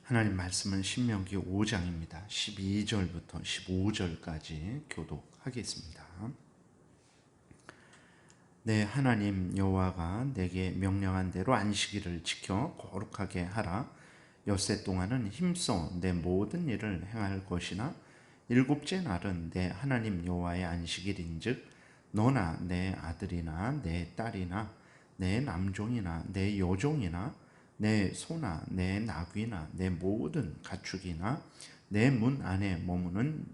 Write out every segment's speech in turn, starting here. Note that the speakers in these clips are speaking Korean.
하나님 말씀은 신명기 5장입니다. 12절부터 15절까지 교독하겠습니다. 내 하나님 여호와가 내게 명령한 대로 안식일을 지켜 거룩하게 하라. 엿새 동안은 힘써 내 모든 일을 행할 것이나 일곱째 날은 내 하나님 여호와의 안식일인즉 너나 내 아들이나 내 딸이나 내 남종이나 내 여종이나 내 소나 내 나귀나 내 모든 가축이나 내 문 안에 머무는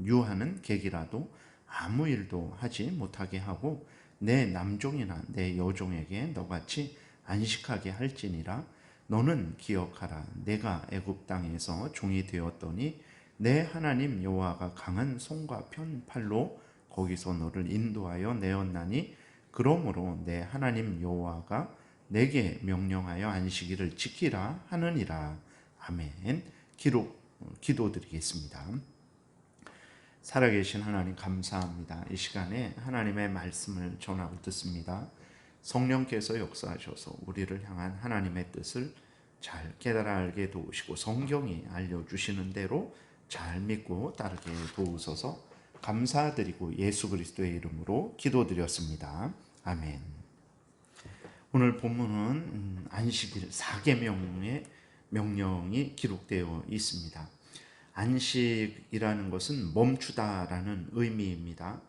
유하는 객이라도 아무 일도 하지 못하게 하고 내 남종이나 내 여종에게 너같이 안식하게 할지니라. 너는 기억하라. 내가 애굽 땅에서 종이 되었더니 내 하나님 여호와가 강한 손과 편 팔로 거기서 너를 인도하여 내었나니 그러므로 내 하나님 여호와가 내게 명령하여 안식일을 지키라 하느니라. 아멘. 기도드리겠습니다. 살아계신 하나님 감사합니다. 이 시간에 하나님의 말씀을 전하고 듣습니다. 성령께서 역사하셔서 우리를 향한 하나님의 뜻을 잘 깨달아 알게 도우시고 성경이 알려주시는 대로 잘 믿고 따르게 도우소서. 감사드리고 예수 그리스도의 이름으로 기도드렸습니다. 아멘. 오늘 본문은 안식일 4계명의 명령이 기록되어 있습니다. 안식이라는 것은 멈추다라는 의미입니다.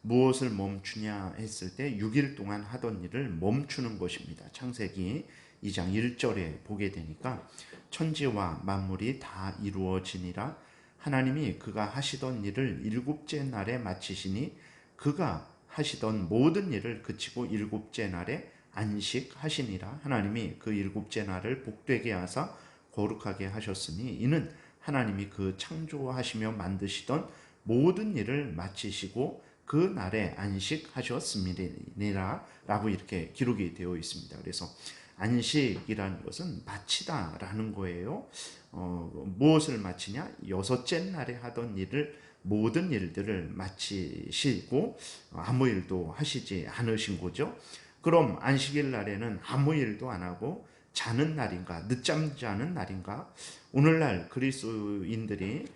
무엇을 멈추냐 했을 때 6일 동안 하던 일을 멈추는 것입니다. 창세기 2장 1절에 보게 되니까 천지와 만물이 다 이루어지니라. 하나님이 그가 하시던 일을 일곱째 날에 마치시니 그가 하시던 모든 일을 그치고 일곱째 날에 안식하시니라. 하나님이 그 일곱째 날을 복되게 하사 거룩하게 하셨으니 이는 하나님이 그 창조하시며 만드시던 모든 일을 마치시고 그 날에 안식하셨음이니라 라고 이렇게 기록이 되어 있습니다. 그래서 안식이라는 것은 마치다라는 거예요. 무엇을 마치냐? 여섯째 날에 하던 일을 모든 일들을 마치시고 아무 일도 하시지 않으신 거죠. 그럼 안식일 날에는 아무 일도 안 하고 자는 날인가? 늦잠 자는 날인가? 오늘날 그리스도인들이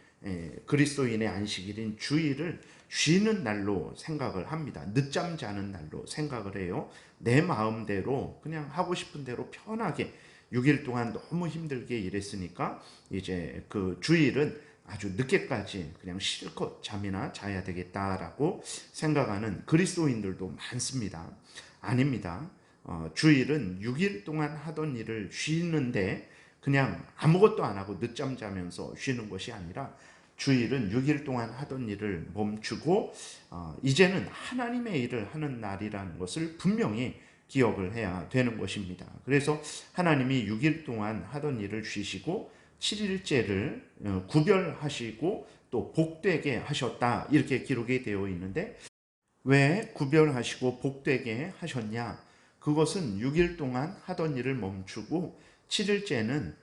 그리스도인의 안식일인 주일을 쉬는 날로 생각을 합니다. 늦잠 자는 날로 생각을 해요. 내 마음대로 그냥 하고 싶은 대로 편하게 6일 동안 너무 힘들게 일했으니까 이제 그 주일은 아주 늦게까지 그냥 실컷 잠이나 자야 되겠다라고 생각하는 그리스도인들도 많습니다. 아닙니다. 주일은 6일 동안 하던 일을 쉬는데 그냥 아무것도 안 하고 늦잠 자면서 쉬는 것이 아니라 주일은 6일 동안 하던 일을 멈추고 이제는 하나님의 일을 하는 날이라는 것을 분명히 기억을 해야 되는 것입니다. 그래서 하나님이 6일 동안 하던 일을 쉬시고 7일째를 구별하시고 또 복되게 하셨다 이렇게 기록이 되어 있는데 왜 구별하시고 복되게 하셨냐? 그것은 6일 동안 하던 일을 멈추고 7일째는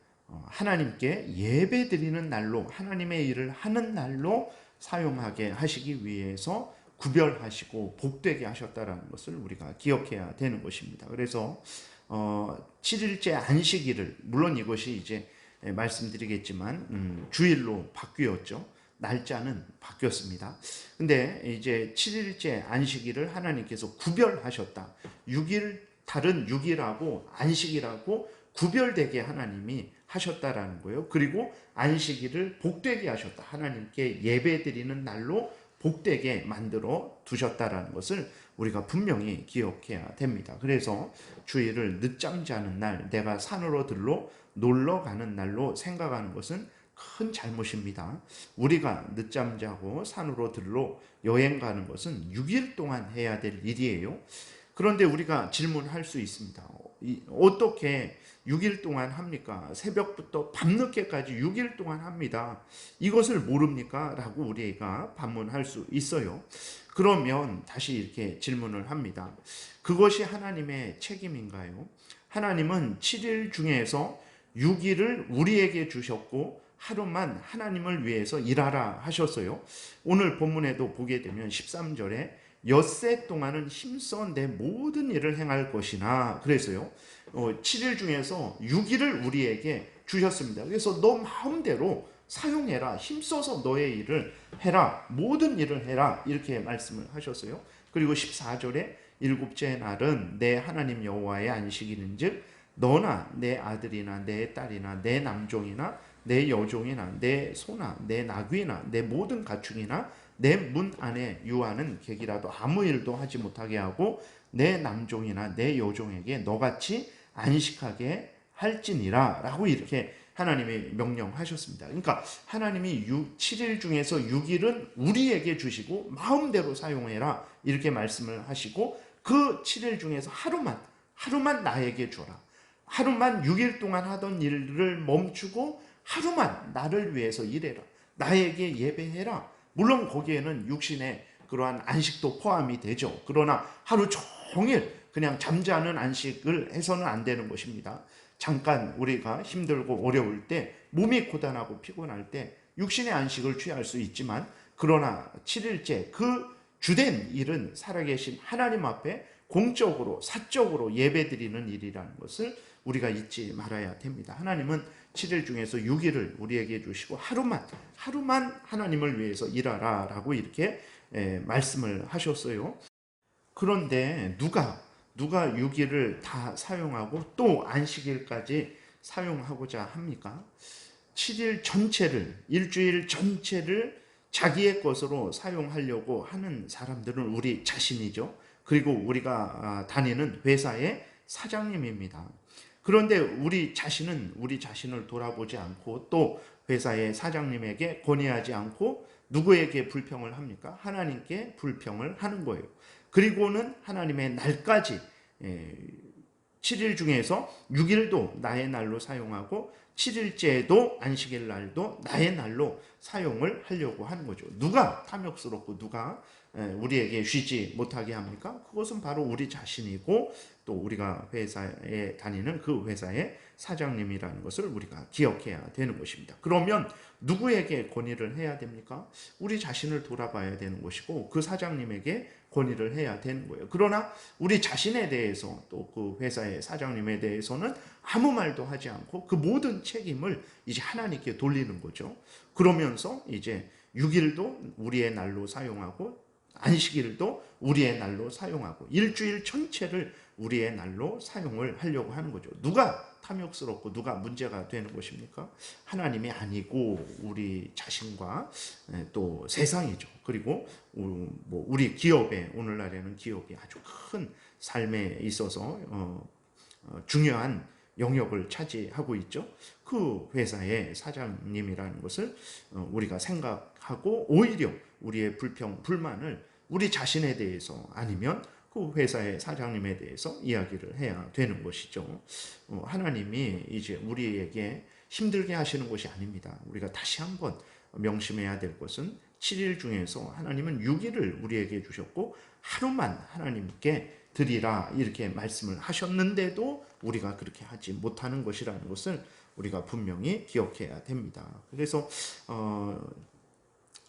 하나님께 예배 드리는 날로 하나님의 일을 하는 날로 사용하게 하시기 위해서 구별하시고 복되게 하셨다는 것을 우리가 기억해야 되는 것입니다. 그래서 7일째 안식일을 물론 이것이 이제 말씀드리겠지만 주일로 바뀌었죠. 날짜는 바뀌었습니다. 근데 이제 7일째 안식일을 하나님께서 구별하셨다. 6일 다른 6일하고 안식일하고 구별되게 하나님이 하셨다라는 거예요. 그리고 안식일을 복되게 하셨다. 하나님께 예배드리는 날로 복되게 만들어 두셨다라는 것을 우리가 분명히 기억해야 됩니다. 그래서 주일을 늦잠 자는 날, 내가 산으로 들러 놀러 가는 날로 생각하는 것은 큰 잘못입니다. 우리가 늦잠 자고 산으로 들러 여행 가는 것은 6일 동안 해야 될 일이에요. 그런데 우리가 질문할 수 있습니다. 어떻게 6일 동안 합니까? 새벽부터 밤늦게까지 6일 동안 합니다. 이것을 모릅니까? 라고 우리가 반문할 수 있어요. 그러면 다시 이렇게 질문을 합니다. 그것이 하나님의 책임인가요? 하나님은 7일 중에서 6일을 우리에게 주셨고 하루만 하나님을 위해서 일하라 하셨어요. 오늘 본문에도 보게 되면 13절에 엿새 동안은 힘써 내 모든 일을 행할 것이나 그래서요 7일 중에서 6일을 우리에게 주셨습니다. 그래서 너 마음대로 사용해라. 힘써서 너의 일을 해라. 모든 일을 해라. 이렇게 말씀을 하셨어요. 그리고 14절에 일곱째 날은 내 하나님 여호와의 안식일인즉 너나 내 아들이나 내 딸이나 내 남종이나 내 여종이나 내 소나 내 나귀나 내 모든 가축이나 내 문 안에 유하는 객이라도 아무 일도 하지 못하게 하고 내 남종이나 내 여종에게 너같이 안식하게 할지니라 라고 이렇게 하나님이 명령하셨습니다. 그러니까 하나님이 7일 중에서 6일은 우리에게 주시고 마음대로 사용해라 이렇게 말씀을 하시고 그 7일 중에서 하루만 나에게 줘라. 하루만 6일 동안 하던 일을 멈추고 하루만 나를 위해서 일해라. 나에게 예배해라. 물론 거기에는 육신의 그러한 안식도 포함이 되죠. 그러나 하루 종일 그냥 잠자는 안식을 해서는 안 되는 것입니다. 잠깐 우리가 힘들고 어려울 때, 몸이 고단하고 피곤할 때 육신의 안식을 취할 수 있지만, 그러나 7일째 그 주된 일은 살아계신 하나님 앞에 공적으로 사적으로 예배드리는 일이라는 것을 우리가 잊지 말아야 됩니다. 하나님은 7일 중에서 6일을 우리에게 주시고 하루만 하나님을 위해서 일하라 라고 이렇게 말씀을 하셨어요. 그런데 누가 6일을 다 사용하고 또 안식일까지 사용하고자 합니까? 7일 전체를, 일주일 전체를 자기의 것으로 사용하려고 하는 사람들은 우리 자신이죠. 그리고 우리가 다니는 회사의 사장님입니다. 그런데 우리 자신을 돌아보지 않고 또 회사의 사장님에게 권위하지 않고 누구에게 불평을 합니까? 하나님께 불평을 하는 거예요. 그리고는 하나님의 날까지 7일 중에서 6일도 나의 날로 사용하고 7일째도 안식일 날도 나의 날로 사용을 하려고 하는 거죠. 누가 탐욕스럽고 누가 우리에게 쉬지 못하게 합니까? 그것은 바로 우리 자신이고 또 우리가 회사에 다니는 그 회사의 사장님이라는 것을 우리가 기억해야 되는 것입니다. 그러면 누구에게 권위를 해야 됩니까? 우리 자신을 돌아봐야 되는 것이고 그 사장님에게 권위를 해야 되는 거예요. 그러나 우리 자신에 대해서 또 그 회사의 사장님에 대해서는 아무 말도 하지 않고 그 모든 책임을 이제 하나님께 돌리는 거죠. 그러면서 이제 6일도 우리의 날로 사용하고 안식일도 우리의 날로 사용하고 일주일 전체를 우리의 날로 사용을 하려고 하는 거죠. 누가 탐욕스럽고 누가 문제가 되는 것입니까? 하나님이 아니고 우리 자신과 또 세상이죠. 그리고 우리 기업에, 오늘날에는 기업이 아주 큰 삶에 있어서 중요한 영역을 차지하고 있죠. 그 회사의 사장님이라는 것을 우리가 생각하고 오히려 우리의 불평, 불만을 우리 자신에 대해서 아니면 그 회사의 사장님에 대해서 이야기를 해야 되는 것이죠. 하나님이 이제 우리에게 힘들게 하시는 것이 아닙니다. 우리가 다시 한번 명심해야 될 것은 7일 중에서 하나님은 6일을 우리에게 주셨고 하루만 하나님께 드리라 이렇게 말씀을 하셨는데도 우리가 그렇게 하지 못하는 것이라는 것을 우리가 분명히 기억해야 됩니다. 그래서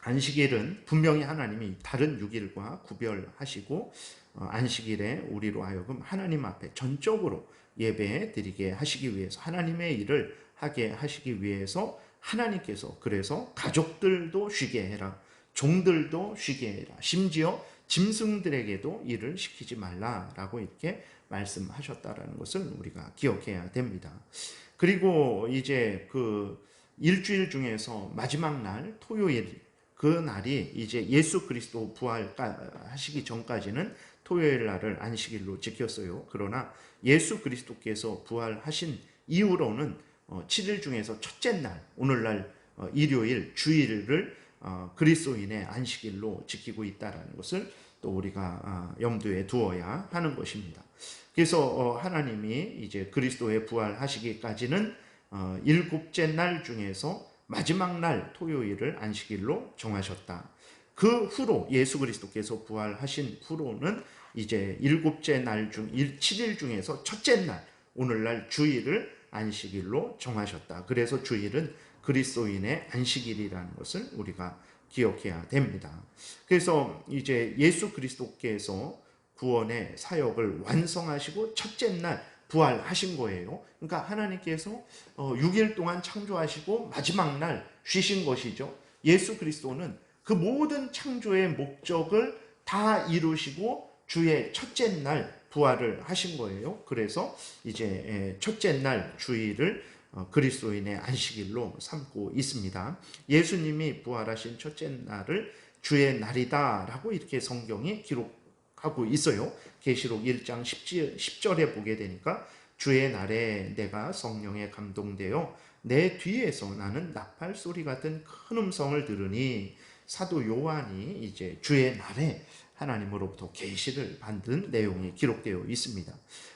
안식일은 분명히 하나님이 다른 6일과 구별하시고 안식일에 우리로 하여금 하나님 앞에 전적으로 예배 드리게 하시기 위해서, 하나님의 일을 하게 하시기 위해서 하나님께서 그래서 가족들도 쉬게 해라, 종들도 쉬게 해라, 심지어 짐승들에게도 일을 시키지 말라라고 이렇게 말씀하셨다라는 것을 우리가 기억해야 됩니다. 그리고 이제 그 일주일 중에서 마지막 날 토요일, 그 날이 이제 예수 그리스도 부활하시기 전까지는 토요일 날을 안식일로 지켰어요. 그러나 예수 그리스도께서 부활하신 이후로는 7일 중에서 첫째 날, 오늘날 일요일, 주일을 그리스도인의 안식일로 지키고 있다는 것을 또 우리가 염두에 두어야 하는 것입니다. 그래서 하나님이 이제 그리스도의 부활하시기까지는 7째 날 중에서 마지막 날 토요일을 안식일로 정하셨다. 그 후로 예수 그리스도께서 부활하신 후로는 이제 7째 날 중 7일 중에서 첫째 날, 오늘날 주일을 안식일로 정하셨다. 그래서 주일은 그리스도인의 안식일이라는 것을 우리가 기억해야 됩니다. 그래서 이제 예수 그리스도께서 구원의 사역을 완성하시고 첫째 날 부활하신 거예요. 그러니까 하나님께서 6일 동안 창조하시고 마지막 날 쉬신 것이죠. 예수 그리스도는 그 모든 창조의 목적을 다 이루시고 주의 첫째 날 부활을 하신 거예요. 그래서 이제 첫째 날 주일을 그리스도인의 안식일로 삼고 있습니다. 예수님이 부활하신 첫째 날을 주의 날이다라고 이렇게 성경이 기록하고 있어요. 계시록 1장 10절에 보게 되니까 주의 날에 내가 성령에 감동되어 내 뒤에서 나는 나팔 소리 같은 큰 음성을 들으니 사도 요한이 이제 주의 날에 하나님으로부터 계시를 받은 내용이 기록되어 있습니다.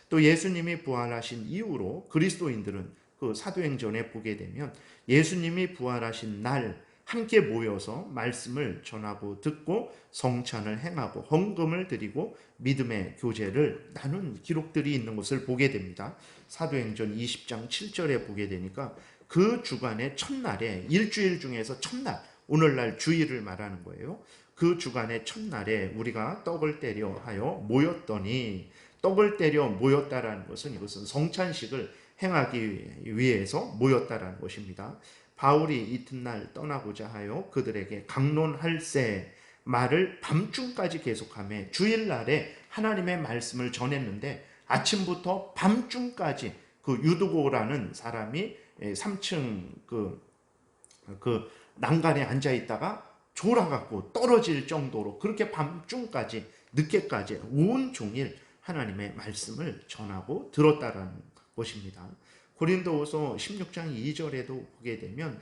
또 예수님이 부활하신 이후로 그리스도인들은 그 사도행전에 보게 되면 예수님이 부활하신 날 함께 모여서 말씀을 전하고 듣고 성찬을 행하고 헌금을 드리고 믿음의 교제를 나눈 기록들이 있는 것을 보게 됩니다. 사도행전 20장 7절에 보게 되니까 그 주간의 첫날에 일주일 중에서 첫날 오늘날 주일을 말하는 거예요. 그 주간의 첫날에 우리가 떡을 때려 하여 모였더니 떡을 때려 모였다라는 것은 이것은 성찬식을 행하기 위해서 모였다라는 것입니다. 바울이 이튿날 떠나고자 하여 그들에게 강론할세 말을 밤중까지 계속하며 주일날에 하나님의 말씀을 전했는데 아침부터 밤중까지 그 유두고라는 사람이 3층 그 난간에 앉아 있다가 졸아갖고 떨어질 정도로 그렇게 밤중까지 늦게까지 온 종일 하나님의 말씀을 전하고 들었다라는 것입니다. 고린도후서 16장 2절에도 보게 되면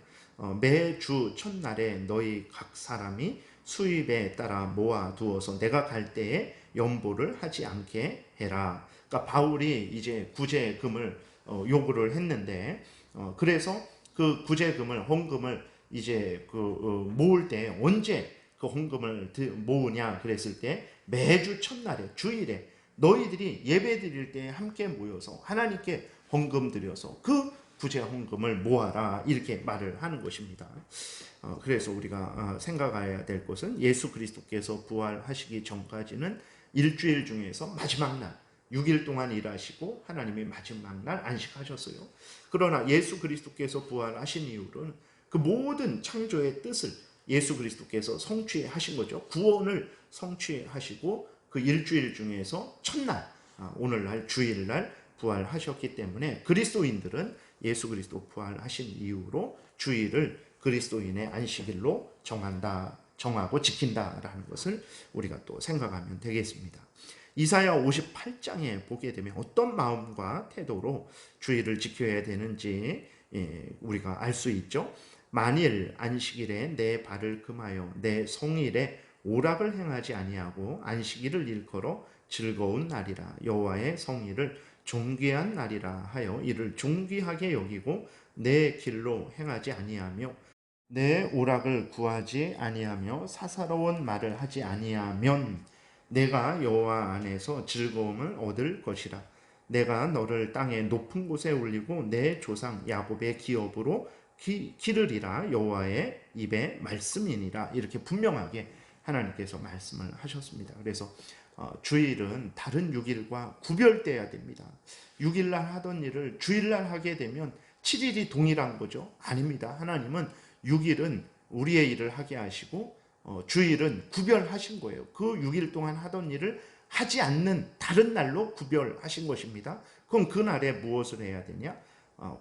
매주 첫날에 너희 각 사람이 수입에 따라 모아두어서 내가 갈 때에 연보를 하지 않게 해라. 그러니까 바울이 이제 구제금을 요구를 했는데 그래서 그 구제금을 헌금을 이제 모을 때 언제 그 헌금을 모으냐 그랬을 때 매주 첫날에 주일에 너희들이 예배 드릴 때 함께 모여서 하나님께 헌금 드려서 그 구제 헌금을 모아라 이렇게 말을 하는 것입니다. 그래서 우리가 생각해야 될 것은 예수 그리스도께서 부활하시기 전까지는 일주일 중에서 마지막 날 6일 동안 일하시고 하나님이 마지막 날 안식하셨어요. 그러나 예수 그리스도께서 부활하신 이후로는 그 모든 창조의 뜻을 예수 그리스도께서 성취하신 거죠. 구원을 성취하시고 그 일주일 중에서 첫날 오늘날 주일날 부활하셨기 때문에 그리스도인들은 예수 그리스도 부활하신 이후로 주일을 그리스도인의 안식일로 정하고 지킨다라는 것을 우리가 또 생각하면 되겠습니다. 이사야 58장에 보게 되면 어떤 마음과 태도로 주일을 지켜야 되는지 우리가 알 수 있죠. 만일 안식일에 내 발을 금하여 내 성일에 오락을 행하지 아니하고 안식일을 일컬어 즐거운 날이라 여호와의 성일을 존귀한 날이라 하여 이를 존귀하게 여기고 내 길로 행하지 아니하며 내 오락을 구하지 아니하며 사사로운 말을 하지 아니하면 내가 여호와 안에서 즐거움을 얻을 것이라. 내가 너를 땅의 높은 곳에 올리고 내 조상 야곱의 기업으로 기르리라. 여호와의 입의 말씀이니라. 이렇게 분명하게 하나님께서 말씀을 하셨습니다. 그래서 주일은 다른 6일과 구별돼야 됩니다. 6일날 하던 일을 주일날 하게 되면 7일이 동일한 거죠? 아닙니다. 하나님은 6일은 우리의 일을 하게 하시고 주일은 구별하신 거예요. 그 6일 동안 하던 일을 하지 않는 다른 날로 구별하신 것입니다. 그럼 그 날에 무엇을 해야 되냐?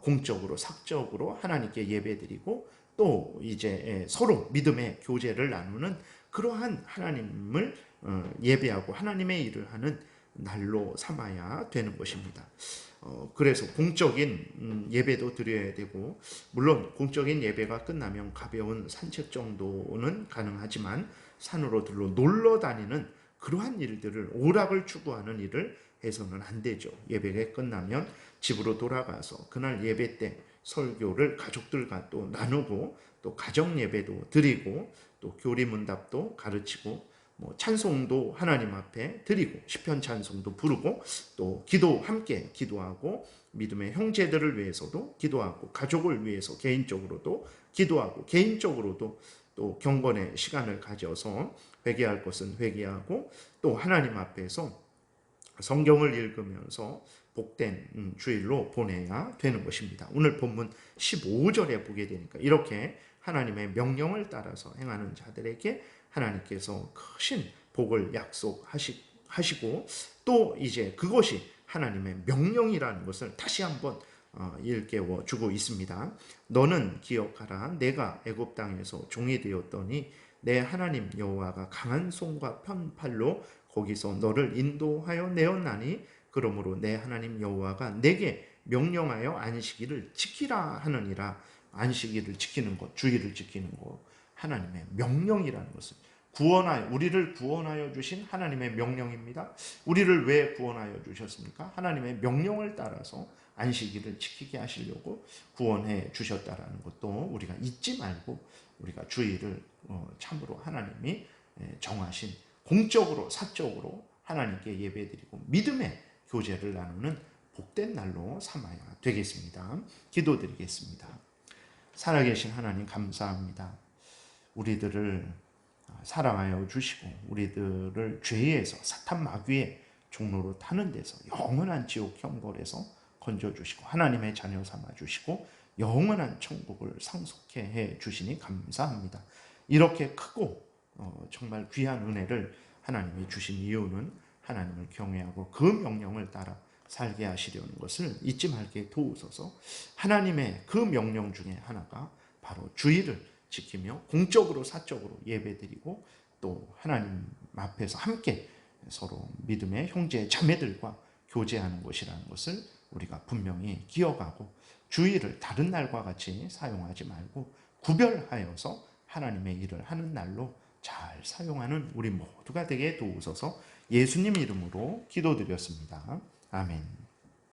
공적으로 사적으로 하나님께 예배드리고 또 이제 서로 믿음의 교제를 나누는 그러한 하나님을 예배하고 하나님의 일을 하는 날로 삼아야 되는 것입니다. 그래서 공적인 예배도 드려야 되고 물론 공적인 예배가 끝나면 가벼운 산책 정도는 가능하지만 산으로 들러 놀러 다니는 그러한 일들을 오락을 추구하는 일을 해서는 안 되죠. 예배가 끝나면 집으로 돌아가서 그날 예배 때 설교를 가족들과 또 나누고 또 가정 예배도 드리고 또 교리문답도 가르치고 찬송도 하나님 앞에 드리고 시편 찬송도 부르고 또 기도 함께 기도하고 믿음의 형제들을 위해서도 기도하고 가족을 위해서 개인적으로도 기도하고 개인적으로도 또 경건의 시간을 가져서 회개할 것은 회개하고 또 하나님 앞에서 성경을 읽으면서 복된 주일로 보내야 되는 것입니다. 오늘 본문 15절에 보게 되니까 이렇게 하나님의 명령을 따라서 행하는 자들에게 하나님께서 크신 복을 약속하시고 또 이제 그것이 하나님의 명령이라는 것을 다시 한번 일깨워 주고 있습니다. 너는 기억하라. 내가 애굽 땅에서 종이 되었더니 내 하나님 여호와가 강한 손과 편팔로 거기서 너를 인도하여 내었나니 그러므로 내 하나님 여호와가 내게 명령하여 안식일을 지키라 하느니라. 안식일을 지키는 것, 주일을 지키는 것, 하나님의 명령이라는 것을 우리를 구원하여 주신 하나님의 명령입니다. 우리를 왜 구원하여 주셨습니까? 하나님의 명령을 따라서 안식일을 지키게 하시려고 구원해 주셨다라는 것도 우리가 잊지 말고 우리가 주일을 참으로 하나님이 정하신 공적으로 사적으로 하나님께 예배드리고 믿음의 교제를 나누는 복된 날로 삼아야 되겠습니다. 기도드리겠습니다. 살아계신 하나님 감사합니다. 우리들을 사랑하여 주시고 우리들을 죄에서 사탄 마귀의 종로로 타는 데서 영원한 지옥 형벌에서 건져주시고 하나님의 자녀 삼아주시고 영원한 천국을 상속해 해 주시니 감사합니다. 이렇게 크고 정말 귀한 은혜를 하나님이 주신 이유는 하나님을 경외하고 그 명령을 따라 살게 하시려는 것을 잊지 말게 도우소서. 하나님의 그 명령 중에 하나가 바로 주일을 지키며 공적으로 사적으로 예배드리고 또 하나님 앞에서 함께 서로 믿음의 형제 자매들과 교제하는 것이라는 것을 우리가 분명히 기억하고 주일을 다른 날과 같이 사용하지 말고 구별하여서 하나님의 일을 하는 날로 잘 사용하는 우리 모두가 되게 도우소서. 예수님 이름으로 기도드렸습니다. 아멘.